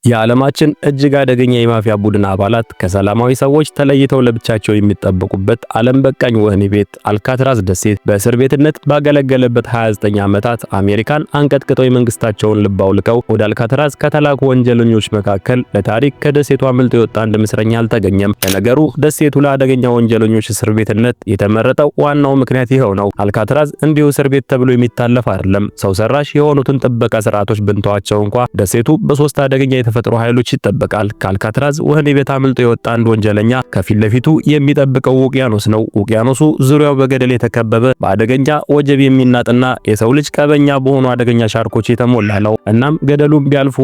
የዓለማችን እጅግ አደገኛ የማፊያ ቡድን አባላት ከሰላማዊ ሰዎች ተለይተው ለብቻቸው የሚጠበቁበት ዓለም በቃኝ ወህኒ ቤት አልካትራዝ ደሴት በእስር ቤትነት ባገለገለበት 29 ዓመታት አሜሪካን አንቀጥቅጠው የመንግስታቸውን ልብ አውልቀው ወደ አልካትራዝ ከተላኩ ወንጀለኞች መካከል ለታሪክ ከደሴቱ አምልጦ የወጣ አንድ እስረኛ አልተገኘም። ለነገሩ ደሴቱ ለአደገኛ ወንጀለኞች እስር ቤትነት የተመረጠው ዋናው ምክንያት ይኸው ነው። አልካትራዝ እንዲሁ እስር ቤት ተብሎ የሚታለፍ አይደለም። ሰው ሰራሽ የሆኑትን ጥበቃ ስርዓቶች ብንተዋቸው እንኳ ደሴቱ በሶስት አደገኛ የተፈጥሮ ኃይሎች ይጠበቃል። ከአልካትራዝ ወህኒ ቤት አምልጦ የወጣ አንድ ወንጀለኛ ከፊት ለፊቱ የሚጠብቀው ውቅያኖስ ነው። ውቅያኖሱ ዙሪያው በገደል የተከበበ በአደገኛ ወጀብ የሚናጥና የሰው ልጅ ቀበኛ በሆኑ አደገኛ ሻርኮች የተሞላ ነው። እናም ገደሉን ቢያልፉ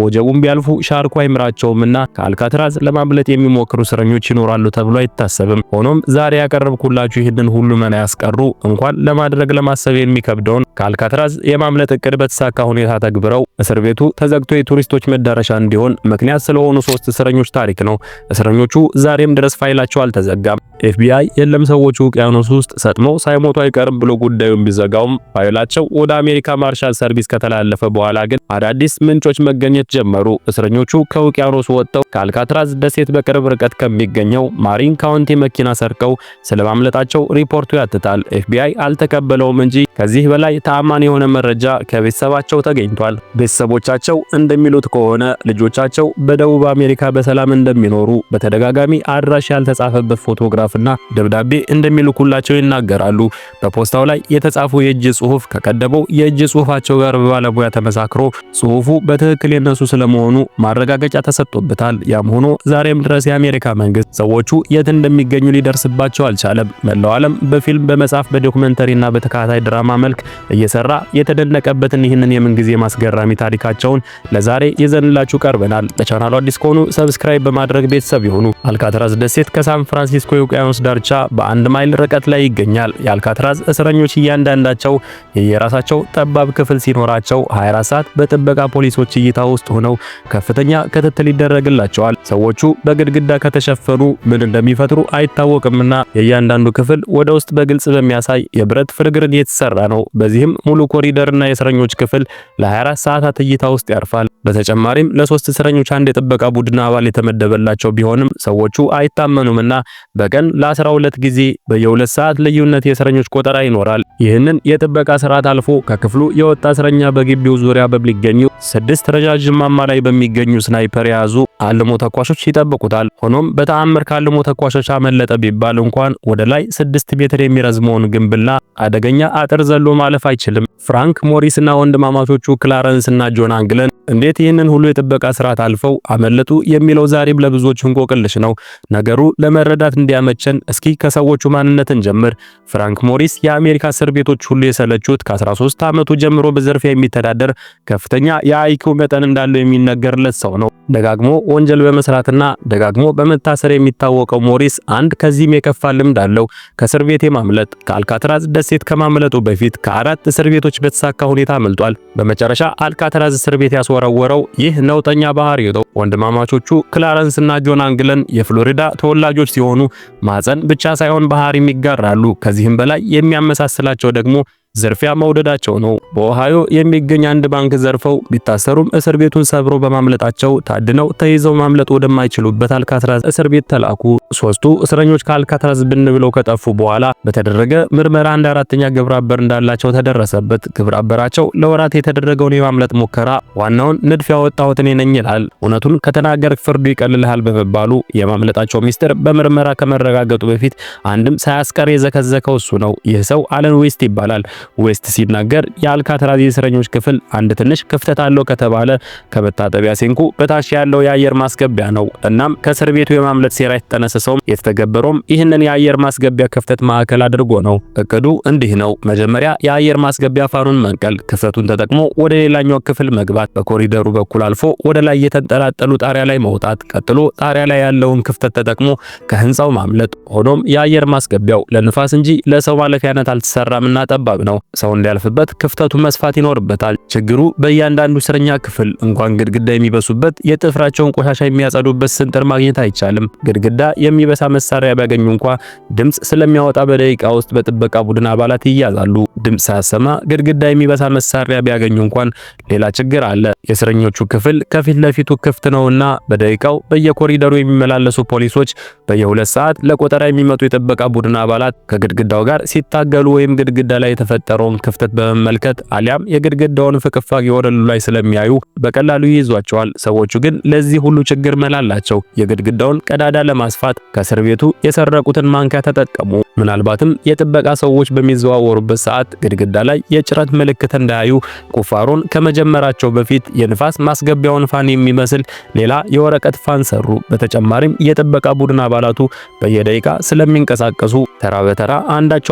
ወጀቡን ቢያልፉ ሻርኩ አይምራቸውምና ከአልካትራዝ ለማምለጥ የሚሞክሩ እስረኞች ይኖራሉ ተብሎ አይታሰብም። ሆኖም ዛሬ ያቀረብኩላችሁ ይህንን ሁሉ መና ያስቀሩ እንኳን ለማድረግ ለማሰብ የሚከብደውን ከአልካትራዝ የማምለጥ እቅድ በተሳካ ሁኔታ ተግብረው እስር ቤቱ ተዘግቶ የቱሪስቶች መዳረሻ እንዲሆን ምክንያት ስለሆኑ 3 እስረኞች ታሪክ ነው። እስረኞቹ ዛሬም ድረስ ፋይላቸው አልተዘጋም። ኤፍቢአይ የለም ሰዎቹ ውቅያኖስ ውስጥ ሰጥመው ሳይሞቱ አይቀርም ብሎ ጉዳዩን ቢዘጋውም ፋይላቸው ወደ አሜሪካ ማርሻል ሰርቪስ ከተላለፈ በኋላ ግን አዳዲስ ምንጮች መገኘት ጀመሩ። እስረኞቹ ከውቅያኖስ ወጥተው ከአልካትራዝ ደሴት በቅርብ ርቀት ከሚገኘው ማሪን ካውንቲ መኪና ሰርቀው ስለማምለጣቸው ሪፖርቱ ያትታል። ኤፍቢአይ አልተቀበለውም እንጂ ከዚህ በላይ ተአማኒ የሆነ መረጃ ከቤተሰባቸው ተገኝቷል። ቤተሰቦቻቸው እንደሚሉት ከሆነ ልጆቻቸው በደቡብ አሜሪካ በሰላም እንደሚኖሩ በተደጋጋሚ አድራሻ ያልተጻፈበት ፎቶግራፍና ደብዳቤ እንደሚልኩላቸው ይናገራሉ። በፖስታው ላይ የተጻፉ የእጅ ጽሑፍ ከቀደመው የእጅ ጽሑፋቸው ጋር በባለሙያ ተመሳክሮ ጽሑፉ በትክክል የነሱ ስለመሆኑ ማረጋገጫ ተሰጥቶበታል። ያም ሆኖ ዛሬም ድረስ የአሜሪካ መንግስት ሰዎቹ የት እንደሚገኙ ሊደርስባቸው አልቻለም። መላው ዓለም በፊልም በመጻፍ በዶክመንተሪና በተከታታይ ድራማ መልክ እየሰራ የተደነቀበትን ይህንን የምንጊዜ ማስገራሚ ታሪካቸውን ለዛሬ ይዘንላችሁ ቀርበናል። ለቻናሉ አዲስ ከሆኑ ሰብስክራይብ በማድረግ ቤተሰብ ይሁኑ። አልካትራዝ ደሴት ከሳን ፍራንሲስኮ የውቅያኖስ ዳርቻ በ1 ማይል ርቀት ላይ ይገኛል። የአልካትራዝ እስረኞች እያንዳንዳቸው የየራሳቸው ጠባብ ክፍል ሲኖራቸው 24 ሰዓት በጥበቃ ፖሊሶች እይታ ውስጥ ሆነው ከፍተኛ ክትትል ይደረግላቸዋል። ሰዎቹ በግድግዳ ከተሸፈኑ ምን እንደሚፈጥሩ አይታወቅምና የእያንዳንዱ ክፍል ወደ ውስጥ በግልጽ በሚያሳይ የብረት ፍርግርግ የተሰራ ነው። በዚህም ሙሉ ኮሪደርና የእስረኞች ክፍል ለ24 ሰዓታት እይታ ውስጥ ያርፋል። በተጨማሪም ለ3 እስረኞች አንድ የጥበቃ ቡድን አባል የተመደበላቸው ቢሆንም ሰዎቹ አይታመኑምና በቀን ለ12 ጊዜ በየ2 ሰዓት ልዩነት የእስረኞች ቆጠራ ይኖራል። ይህንን የጥበቃ ስርዓት አልፎ ከክፍሉ የወጣ እስረኛ በግቢው ዙሪያ በሚገኙ 6 ረጃጅም ማማ ላይ በሚገኙ ስናይፐር የያዙ አልሞ ተኳሾች ይጠብቁታል። ሆኖም በተአምር ከአልሞ ተኳሾች አመለጠ ቢባል እንኳን ወደ ላይ 6 ሜትር የሚረዝመውን ግንብና አደገኛ አጥር ዘሎ ማለፍ አይችልም። ፍራንክ ሞሪስ እና ወንድማማቾቹ ክላረንስ እና ጆን አንግለን እንዴት ይህንን ሁሉ የጥበቃ ስርዓት አልፈው አመለጡ የሚለው ዛሬም ለብዙዎች እንቆቅልሽ ነው። ነገሩ ለመረዳት እንዲያመቸን እስኪ ከሰዎቹ ማንነት እንጀምር። ፍራንክ ሞሪስ የአሜሪካ እስር ቤቶች ሁሉ የሰለቹት ከ13 ዓመቱ ጀምሮ በዝርፊያ የሚተዳደር ከፍተኛ የአይኪው መጠን እንዳለው የሚነገርለት ሰው ነው። ደጋግሞ ወንጀል በመስራትና ደጋግሞ በመታሰር የሚታወቀው ሞሪስ አንድ ከዚህም የከፋ ልምድ አለው፣ ከእስር ቤት የማምለጥ። ከአልካትራዝ ደሴት ከማምለጡ በፊት ከ4 እስር ቤቶች በተሳካ ሁኔታ አምልጧል። በመጨረሻ አልካትራዝ እስር ቤት ያስወረወረው ይህ ነውጠኛ ባህሪው ነው። ወንድማማቾቹ ክላረንስ እና ጆን አንግለን የፍሎሪዳ ተወላጆች ሲሆኑ ማህፀን ብቻ ሳይሆን ባህሪም ይጋራሉ። ከዚህም በላይ የሚያመሳስላቸው ደግሞ ዝርፊያ መውደዳቸው ነው። በኦሃዮ የሚገኝ አንድ ባንክ ዘርፈው ቢታሰሩም እስር ቤቱን ሰብሮ በማምለጣቸው ታድነው ተይዘው ማምለጥ ወደማይችሉበት አልካትራዝ እስር ቤት ተላኩ። 3ቱ እስረኞች ከአልካትራዝ ብን ብለው ከጠፉ በኋላ በተደረገ ምርመራ 1/4ኛ ግብረ አበር እንዳላቸው ተደረሰበት። ግብረ አበራቸው ለወራት የተደረገውን የማምለጥ ሙከራ ዋናውን ንድፍ ያወጣሁት እኔ ነኝ ይላል። እውነቱን ከተናገርክ ፍርዱ ይቀልልሃል በመባሉ የማምለጣቸው ሚስጥር በምርመራ ከመረጋገጡ በፊት አንድም ሳያስቀር የዘከዘከው እሱ ነው። ይህ ሰው አለን ዌስት ይባላል። ዌስት ሲናገር የአልካትራዝ የእስረኞች ክፍል አንድ ትንሽ ክፍተት አለው ከተባለ ከመታጠቢያ ሲንኩ በታች ያለው የአየር ማስገቢያ ነው። እናም ከእስር ቤቱ የማምለጥ ሴራ የተጠነሰሰው የተተገበረውም ይህንን የአየር ማስገቢያ ክፍተት ማዕከል አድርጎ ነው። እቅዱ እንዲህ ነው። መጀመሪያ የአየር ማስገቢያ ፋኑን መንቀል፣ ክፍተቱን ተጠቅሞ ወደ ሌላኛው ክፍል መግባት፣ በኮሪደሩ በኩል አልፎ ወደ ላይ የተንጠላጠሉ ጣሪያ ላይ መውጣት፣ ቀጥሎ ጣሪያ ላይ ያለውን ክፍተት ተጠቅሞ ከህንጻው ማምለጥ። ሆኖም የአየር ማስገቢያው ለንፋስ እንጂ ለሰው ማለፊያነት አልተሰራምና ጠባብ ነው። ሰው እንዲያልፍበት ክፍተቱ መስፋት ይኖርበታል። ችግሩ በእያንዳንዱ እስረኛ ክፍል እንኳን ግድግዳ የሚበሱበት የጥፍራቸውን ቆሻሻ የሚያጸዱበት ስንጥር ማግኘት አይቻልም። ግድግዳ የሚበሳ መሳሪያ ቢያገኙ እንኳን ድምጽ ስለሚያወጣ በደቂቃ ውስጥ በጥበቃ ቡድን አባላት ይያዛሉ። ድምፅ ሳያሰማ ግድግዳ የሚበሳ መሳሪያ ቢያገኙ እንኳን ሌላ ችግር አለ። የእስረኞቹ ክፍል ከፊት ለፊቱ ክፍት ነውና በደቂቃው በየኮሪደሩ የሚመላለሱ ፖሊሶች በየ2 ሰዓት ለቆጠራ የሚመጡ የጥበቃ ቡድን አባላት ከግድግዳው ጋር ሲታገሉ ወይም ግድግዳ ላይ የተፈጠረውን ክፍተት በመመልከት አሊያም የግድግዳውን ፍቅፋቂ ወለሉ ላይ ስለሚያዩ በቀላሉ ይይዟቸዋል። ሰዎቹ ግን ለዚህ ሁሉ ችግር መላላቸው የግድግዳውን ቀዳዳ ለማስፋት ከእስር ቤቱ የሰረቁትን ማንኪያ ተጠቀሙ። ምናልባትም የጥበቃ ሰዎች በሚዘዋወሩበት ሰዓት ግድግዳ ላይ የጭረት ምልክት እንዳያዩ ቁፋሮን ከመጀመራቸው በፊት የንፋስ ማስገቢያውን ፋን የሚመስል ሌላ የወረቀት ፋን ሰሩ። በተጨማሪም የጥበቃ ቡድን አባላቱ በየደቂቃ ስለሚንቀሳቀሱ ተራ በተራ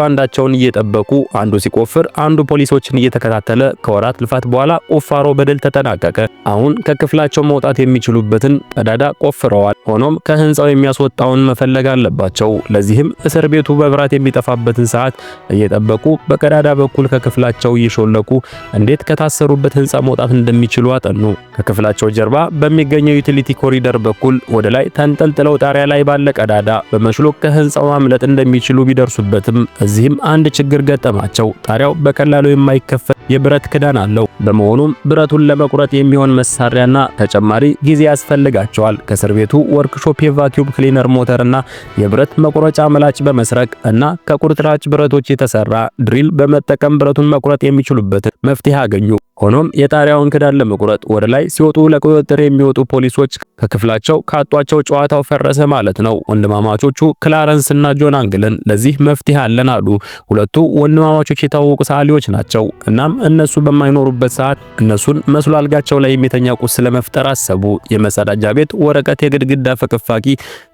አንዳቸውን እየጠበቁ አንዱ ሲቆፍር አንዱ ፖሊሶችን እየተከታተለ ከወራት ልፋት በኋላ ቁፋሮ በድል ተጠናቀቀ። አሁን ከክፍላቸው መውጣት የሚችሉበትን ቀዳዳ ቆፍረዋል። ሆኖም ከህንጻው የሚያስወጣውን መፈለግ አለባቸው። ለዚህም እስር ቤቱ መብራት የሚጠፋበትን ሰዓት እየጠበቁ በቀዳዳ በኩል ከክፍላቸው እየሾለኩ እንዴት ከታሰሩበት ህንጻ መውጣት እንደሚችሉ አጠኑ። ከክፍላቸው ጀርባ በሚገኘው ዩቲሊቲ ኮሪደር በኩል ወደ ላይ ተንጠልጥለው ጣሪያ ላይ ባለ ቀዳዳ በመሽሎክ ከህንጻው ማምለጥ እንደሚችሉ ቢደርሱበትም እዚህም አንድ ችግር ገጠማቸው። ጣሪያው በቀላሉ የማይከፈት የብረት ክዳን አለው። በመሆኑም ብረቱን ለመቁረጥ የሚሆን መሳሪያና ተጨማሪ ጊዜ ያስፈልጋቸዋል። ከእስር ቤቱ ወርክሾፕ የቫኪዩም ክሊነር ሞተርና የብረት መቁረጫ ምላጭ በመስረቅ እና ከቁርጥራጭ ብረቶች የተሰራ ድሪል በመጠቀም ብረቱን መቁረጥ የሚችሉበትን መፍትሄ አገኙ። ሆኖም የጣሪያውን ክዳን ለመቁረጥ ወደ ላይ ሲወጡ ለቁጥጥር የሚወጡ ፖሊሶች ከክፍላቸው ካጧቸው ጨዋታው ፈረሰ ማለት ነው። ወንድማማቾቹ ክላረንስ እና ጆን አንግለን ለዚህ መፍትሄ አለን አሉ። ሁለቱ ወንድማማቾች የታወቁ ሰዓሊዎች ናቸው። እናም እነሱ በማይኖሩበት ሰዓት እነሱን መስሎ አልጋቸው ላይ የሚተኛ ቁስ ለመፍጠር አሰቡ። የመጸዳጃ ቤት ወረቀት፣ የግድግዳ ፍቅፋቂ፣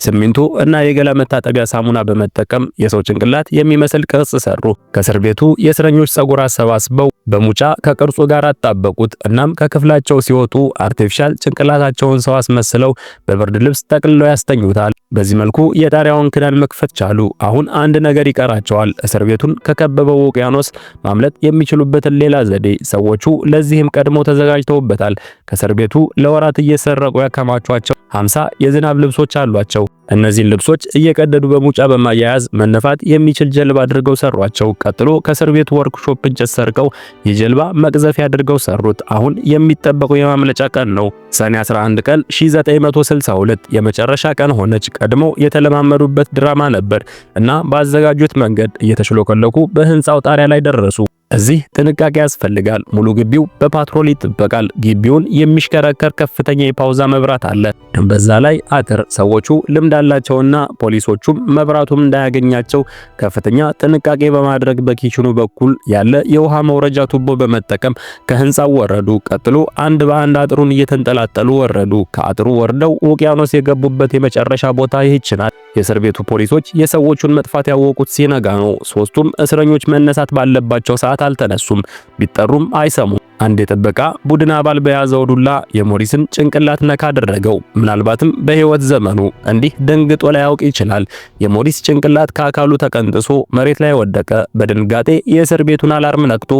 ሲሚንቶ እና የገላ መታጠቢያ ሳሙና በመጠቀም የሰው ጭንቅላት የሚመስል ቅርጽ ሰሩ። ከእስር ቤቱ የእስረኞች ጸጉር አሰባስበው በሙጫ ከቅርጹ ጋር አጣበቁት። እናም ከክፍላቸው ሲወጡ አርቲፊሻል ጭንቅላታቸውን ሰው አስመስለው በብርድ ልብስ ጠቅልለው ያስተኙታል። በዚህ መልኩ የጣሪያውን ክዳን መክፈት ቻሉ። አሁን አንድ ነገር ይቀራቸዋል፣ እስር ቤቱን ከከበበው ውቅያኖስ ማምለጥ የሚችሉበትን ሌላ ዘዴ። ሰዎቹ ለዚህም ቀድሞ ተዘጋጅተውበታል። ከእስር ቤቱ ለወራት እየሰረቁ ያከማቿቸው 50 የዝናብ ልብሶች አሏቸው። እነዚህን ልብሶች እየቀደዱ በሙጫ በማያያዝ መነፋት የሚችል ጀልባ አድርገው ሰሯቸው። ቀጥሎ ከእስር ቤቱ ወርክሾፕ እንጨት ሰርቀው የጀልባ መቅዘፊያ አድርገው ሰሩት። አሁን የሚጠበቀው የማምለጫ ቀን ነው። ሰኔ 11 ቀን 1962 የመጨረሻ ቀን ሆነች። ቀድሞ የተለማመዱበት ድራማ ነበር እና ባዘጋጁት መንገድ እየተሽሎከለኩ በህንጻው ጣሪያ ላይ ደረሱ። እዚህ ጥንቃቄ ያስፈልጋል። ሙሉ ግቢው በፓትሮል ይጠበቃል። ግቢውን የሚሽከረከር ከፍተኛ የፓውዛ መብራት አለ። በዛ ላይ አጥር። ሰዎቹ ልምድ አላቸውና ፖሊሶቹም መብራቱም እንዳያገኛቸው ከፍተኛ ጥንቃቄ በማድረግ በኪችኑ በኩል ያለ የውሃ መውረጃ ቱቦ በመጠቀም ከህንጻው ወረዱ። ቀጥሎ አንድ በአንድ አጥሩን እየተንጠላጠሉ ወረዱ። ከአጥሩ ወርደው ውቅያኖስ የገቡበት የመጨረሻ ቦታ ይህች ናት። የእስር ቤቱ ፖሊሶች የሰዎቹን መጥፋት ያወቁት ሲነጋ ነው። ሶስቱም እስረኞች መነሳት ባለባቸው ሰዓት አልተነሱም። ቢጠሩም አይሰሙም። አንድ የጥበቃ ቡድን አባል በያዘው ዱላ የሞሪስን ጭንቅላት ነካ አደረገው። ምናልባትም በህይወት ዘመኑ እንዲህ ደንግጦ ላያውቅ ይችላል። የሞሪስ ጭንቅላት ከአካሉ ተቀንጥሶ መሬት ላይ ወደቀ። በድንጋጤ የእስር ቤቱን አላርም ነክቶ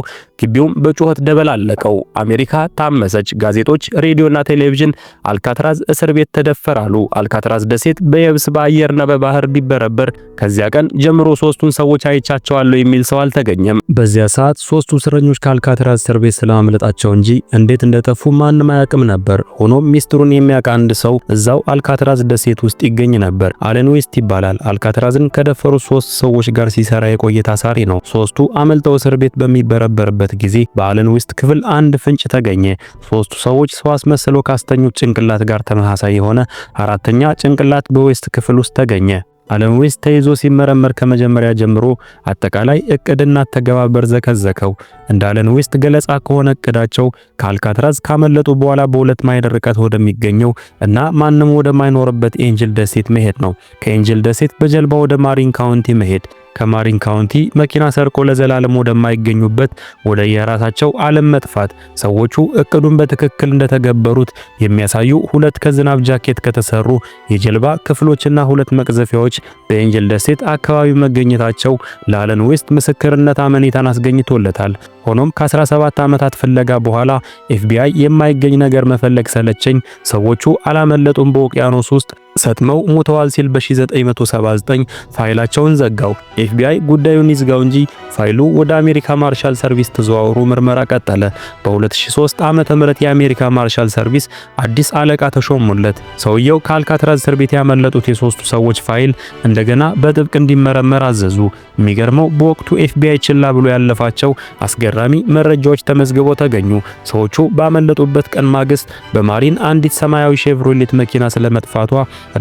ግቢውም በጩኸት ደበላለቀው። አሜሪካ ታመሰች። ጋዜጦች፣ ሬዲዮና ቴሌቪዥን አልካትራዝ እስር ቤት ተደፈራሉ። አልካትራዝ ደሴት በየብስ በአየርና በባህር ቢበረበር ከዚያ ቀን ጀምሮ ሶስቱን ሰዎች አይቻቸዋለሁ የሚል ሰው አልተገኘም። በዚያ ሰዓት ሶስቱ እስረኞች ከአልካትራዝ እስር ቤት ስለማምለጣቸው እንጂ እንዴት እንደጠፉ ማንም አያውቅም ነበር። ሆኖም ሚስጥሩን የሚያውቅ አንድ ሰው እዛው አልካትራዝ ደሴት ውስጥ ይገኝ ነበር። አለን ዌስት ይባላል። አልካትራዝን ከደፈሩ 3 ሰዎች ጋር ሲሰራ የቆየ ታሳሪ ነው። ሶስቱ አመልጠው እስር ቤት በሚበረበርበት ጊዜ በአለን ዌስት ክፍል አንድ ፍንጭ ተገኘ። 3ቱ ሰዎች ሰው አስመስለው ካስተኙት ጭንቅላት ጋር ተመሳሳይ የሆነ አራተኛ ጭንቅላት በዌስት ክፍል ውስጥ ተገኘ። አለን ዌስት ተይዞ ሲመረመር ከመጀመሪያ ጀምሮ አጠቃላይ እቅድና ተገባበር ዘከዘከው። እንደ አለን ዌስት ገለጻ ከሆነ እቅዳቸው ከአልካትራዝ ካመለጡ በኋላ በ2 ማይል ርቀት ወደሚገኘው እና ማንም ወደማይኖርበት ኤንጅል ደሴት መሄድ ነው። ከኤንጅል ደሴት በጀልባ ወደ ማሪን ካውንቲ መሄድ፣ ከማሪን ካውንቲ መኪና ሰርቆ ለዘላለም ወደማይገኙበት ወደ የራሳቸው ዓለም መጥፋት። ሰዎቹ እቅዱን በትክክል እንደተገበሩት የሚያሳዩ 2 ከዝናብ ጃኬት ከተሰሩ የጀልባ ክፍሎችና 2 መቅዘፊያዎች በኤንጅል ደሴት አካባቢ መገኘታቸው ለአለን ዌስት ምስክርነት አመኔታን አስገኝቶለታል። ሆኖም ከ17 ዓመታት ፍለጋ በኋላ ኤፍቢአይ የማይገኝ ነገር መፈለግ ሰለቸኝ፣ ሰዎቹ አላመለጡም፣ በውቅያኖስ ውስጥ ሰጥመው ሞተዋል ሲል በ1979 ፋይላቸውን ዘጋው። ኤፍቢአይ ጉዳዩን ይዝጋው እንጂ ፋይሉ ወደ አሜሪካ ማርሻል ሰርቪስ ተዘዋውሮ ምርመራ ቀጠለ። በ2003 ዓመተ ምህረት የአሜሪካ ማርሻል ሰርቪስ አዲስ አለቃ ተሾሙለት። ሰውየው ከአልካትራዝ እስር ቤት ያመለጡት የሶስቱ ሰዎች ፋይል እንደገና በጥብቅ እንዲመረመር አዘዙ። የሚገርመው በወቅቱ ኤፍቢአይ ችላ ብሎ ያለፋቸው አስገራሚ መረጃዎች ተመዝግበው ተገኙ። ሰዎቹ ባመለጡበት ቀን ማግስት በማሪን አንዲት ሰማያዊ ሼቭሮሌት መኪና ስለመጥፋቷ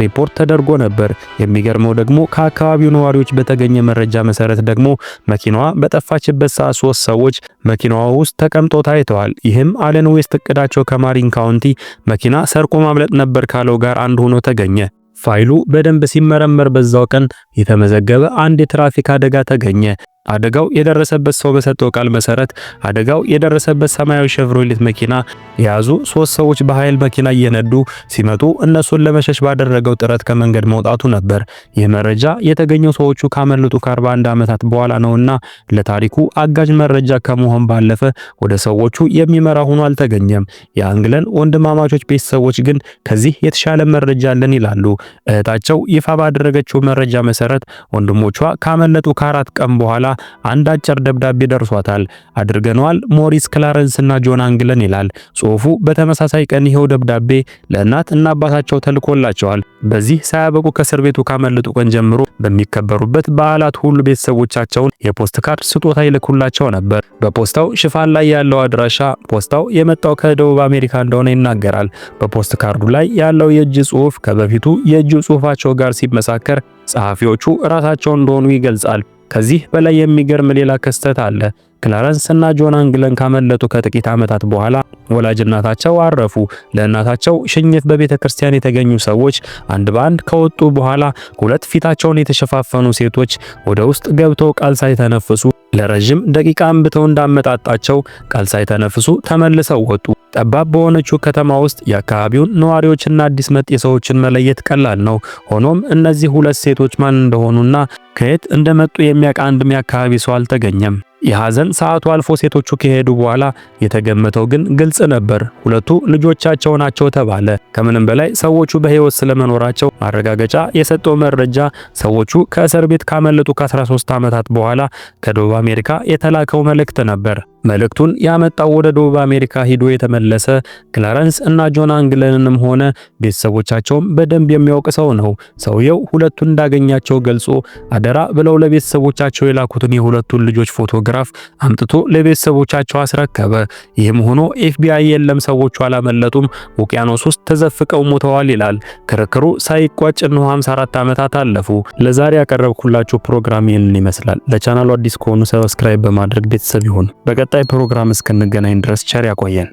ሪፖርት ተደርጎ ነበር። የሚገርመው ደግሞ ከአካባቢው ነዋሪዎች በተገኘ መረጃ መሰረት ደግሞ መኪናዋ በጠፋችበት ሰዓት 3 ሰዎች መኪናዋ ውስጥ ተቀምጠው ታይተዋል። ይህም አለን ዌስት እቅዳቸው ከማሪን ካውንቲ መኪና ሰርቆ ማምለጥ ነበር ካለው ጋር አንድ ሆኖ ተገኘ። ፋይሉ በደንብ ሲመረመር በዛው ቀን የተመዘገበ አንድ የትራፊክ አደጋ ተገኘ። አደጋው የደረሰበት ሰው በሰጠው ቃል መሰረት አደጋው የደረሰበት ሰማያዊ ሼቭሮሌት መኪና የያዙ 3 ሰዎች በኃይል መኪና እየነዱ ሲመጡ እነሱን ለመሸሽ ባደረገው ጥረት ከመንገድ መውጣቱ ነበር። ይህ መረጃ የተገኘው ሰዎቹ ካመለጡ ከ41 ዓመታት በኋላ ነውና ለታሪኩ አጋዥ መረጃ ከመሆን ባለፈ ወደ ሰዎቹ የሚመራ ሆኖ አልተገኘም። የአንግለን ወንድማማቾች ቤተሰቦች ግን ከዚህ የተሻለ መረጃ አለን ይላሉ። እህታቸው ይፋ ባደረገችው መረጃ መሰረት ወንድሞቿ ካመለጡ ከ4 ቀን በኋላ አንድ አጭር ደብዳቤ ደርሷታል። አድርገነዋል ሞሪስ ክላረንስ እና ጆን አንግለን ይላል ጽሑፉ። በተመሳሳይ ቀን ይሄው ደብዳቤ ለእናት እና አባታቸው ተልኮላቸዋል። በዚህ ሳያበቁ ከእስር ቤቱ ካመለጡ ቀን ጀምሮ በሚከበሩበት በዓላት ሁሉ ቤተሰቦቻቸውን የፖስት ካርድ ስጦታ ይልኩላቸው ነበር። በፖስታው ሽፋን ላይ ያለው አድራሻ ፖስታው የመጣው ከደቡብ አሜሪካ እንደሆነ ይናገራል። በፖስት ካርዱ ላይ ያለው የእጅ ጽሑፍ ከበፊቱ የእጅ ጽሑፋቸው ጋር ሲመሳከር ጸሐፊዎቹ ራሳቸው እንደሆኑ ይገልጻል። ከዚህ በላይ የሚገርም ሌላ ክስተት አለ። ክላረንስ እና ጆን አንግለን ካመለጡ ከጥቂት ዓመታት በኋላ ወላጅ እናታቸው አረፉ። ለእናታቸው ሽኝት በቤተ ክርስቲያን የተገኙ ሰዎች አንድ በአንድ ከወጡ በኋላ 2 ፊታቸውን የተሸፋፈኑ ሴቶች ወደ ውስጥ ገብተው ቃል ሳይተነፍሱ ለረጅም ደቂቃ አንብተው እንዳመጣጣቸው ቃል ሳይተነፍሱ ተመልሰው ወጡ። ጠባብ በሆነችው ከተማ ውስጥ የአካባቢውን ነዋሪዎችና አዲስ መጤ ሰዎችን መለየት ቀላል ነው። ሆኖም እነዚህ 2 ሴቶች ማን እንደሆኑና ከየት እንደመጡ የሚያውቅ አንድም የአካባቢ ሰው አልተገኘም። የሐዘን ሰዓቱ አልፎ ሴቶቹ ከሄዱ በኋላ የተገመተው ግን ግልጽ ነበር። 2ቱ ልጆቻቸው ናቸው ተባለ። ከምንም በላይ ሰዎቹ በሕይወት ስለመኖራቸው ማረጋገጫ የሰጠው መረጃ ሰዎቹ ከእስር ቤት ካመለጡ ከ13 ዓመታት በኋላ ከደቡብ አሜሪካ የተላከው መልእክት ነበር። መልእክቱን ያመጣው ወደ ደቡብ አሜሪካ ሄዶ የተመለሰ ክላረንስ እና ጆን አንግለንንም ሆነ ቤተሰቦቻቸውን በደንብ የሚያውቅ ሰው ነው። ሰውየው 2ቱን እንዳገኛቸው ገልጾ አደራ ብለው ለቤተሰቦቻቸው የላኩትን የ2ቱን ልጆች ፎቶግራፍ አምጥቶ ለቤተሰቦቻቸው አስረከበ። ይህም ሆኖ ኤፍቢአይ የለም ሰዎቹ አላመለጡም፣ ውቅያኖስ ውስጥ ተዘፍቀው ሞተዋል ይላል። ክርክሩ ሳይቋጭ ነው 54 ዓመታት አለፉ። ለዛሬ ያቀረብኩላችሁ ፕሮግራም ይህንን ይመስላል። ለቻናሉ አዲስ ከሆኑ ሰብስክራይብ በማድረግ ቤተሰብ ይሁኑ። በቀጣይ ፕሮግራም እስክንገናኝ ድረስ ቸር ያቆየን።